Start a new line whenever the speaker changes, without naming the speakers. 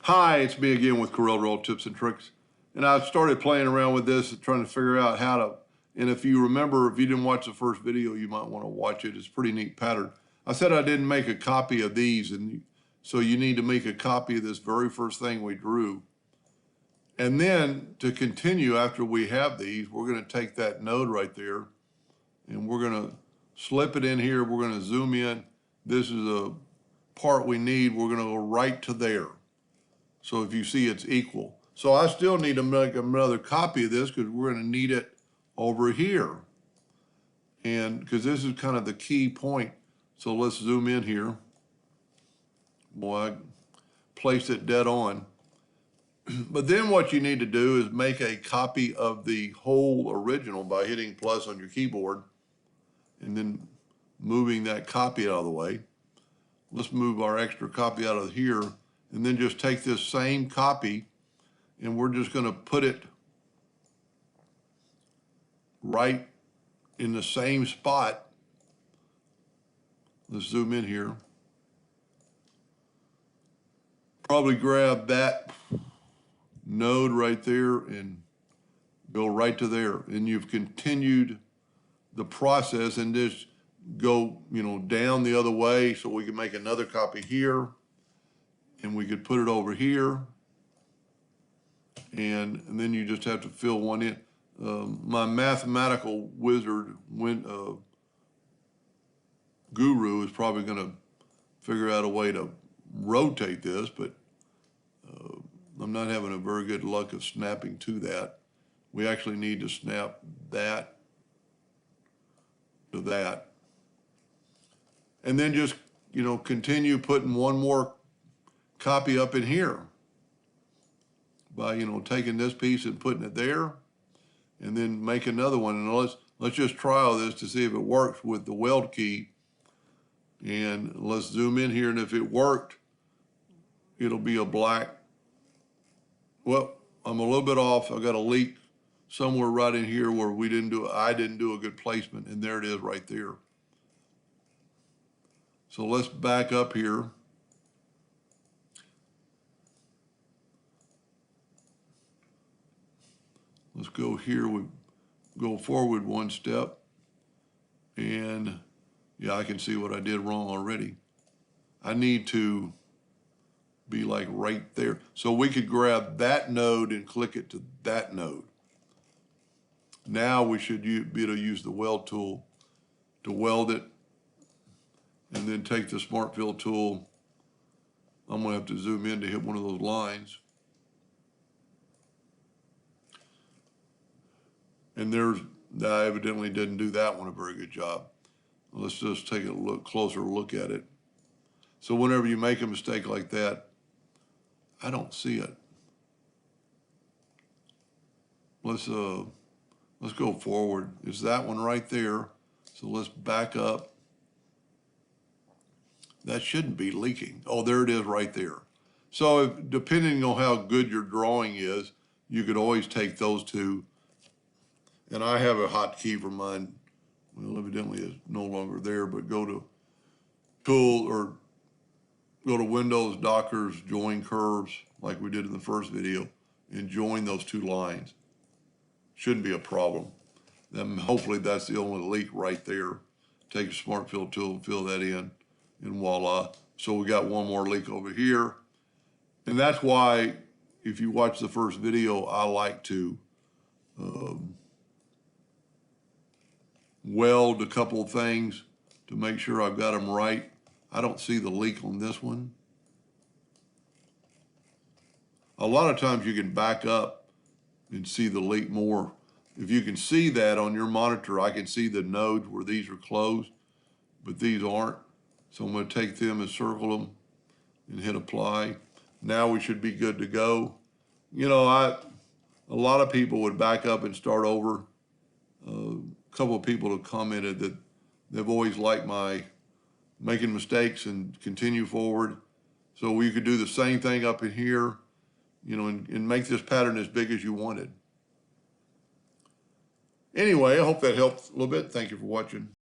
Hi, it's me again with CorelDraw Tips and Tricks. And I started playing around with this and trying to figure out how to, and if you remember, if you didn't watch the first video, you might want to watch it. It's a pretty neat pattern. I said I didn't make a copy of these, and so you need to make a copy of this very first thing we drew. And then to continue after we have these, we're going to take that node right there, and we're going to slip it in here. We're going to zoom in. This is a part we need. We're going to go right to there. So if you see it's equal. So I still need to make another copy of this because we're going to need it over here. And because this is kind of the key point. So let's zoom in here. Boy, I placed it dead on. But then what you need to do is make a copy of the whole original by hitting plus on your keyboard and then moving that copy out of the way. Let's move our extra copy out of here. And then just take this same copy and we're just going to put it right in the same spot. Let's zoom in here. Probably grab that node right there and go right to there. And you've continued the process and just go, down the other way so we can make another copy here. And we could put it over here, and then you just have to fill one in. My mathematical wizard guru is probably going to figure out a way to rotate this, but I'm not having a very good luck of snapping to that. We actually need to snap that to that. And then just, continue putting one more copy up in here by taking this piece and putting it there, and then make another one. And let's just trial this to see if it works with the weld key. And let's zoom in here, and if it worked, it'll be a black. Well, I'm a little bit off. I got a leak somewhere right in here where I didn't do a good placement, and there it is right there. So let's back up here. Let's go here, we go forward one step, and yeah, I can see what I did wrong already. I need to be like right there. So we could grab that node and click it to that node. Now we should be able to use the weld tool to weld it, and then take the Smart Fill tool. I'm gonna have to zoom in to hit one of those lines. And I evidently didn't do that one a very good job. Let's just take a closer look at it. So whenever you make a mistake like that, I don't see it. Let's go forward. Is that one right there? So let's back up. That shouldn't be leaking. Oh, there it is right there. So depending on how good your drawing is, you could always take those two. And I have a hotkey for mine. Well, evidently it's no longer there, but go to Tool or go to Windows, Dockers, Join Curves, like we did in the first video, and join those two lines. Shouldn't be a problem. Then hopefully that's the only leak right there. Take a Smart Fill tool and fill that in, and voila. So we got one more leak over here. And that's why, if you watch the first video, I like to weld a couple of things to make sure I've got them right. I don't see the leak on this one. A lot of times you can back up and see the leak more. If you can see that on your monitor, I can see the nodes where these are closed, but these aren't. So I'm going to take them and circle them and hit apply. Now we should be good to go. A lot of people would back up and start over. A couple of people have commented that they've always liked my making mistakes and continue forward. So we could do the same thing up in here, and make this pattern as big as you wanted. Anyway, I hope that helped a little bit. Thank you for watching.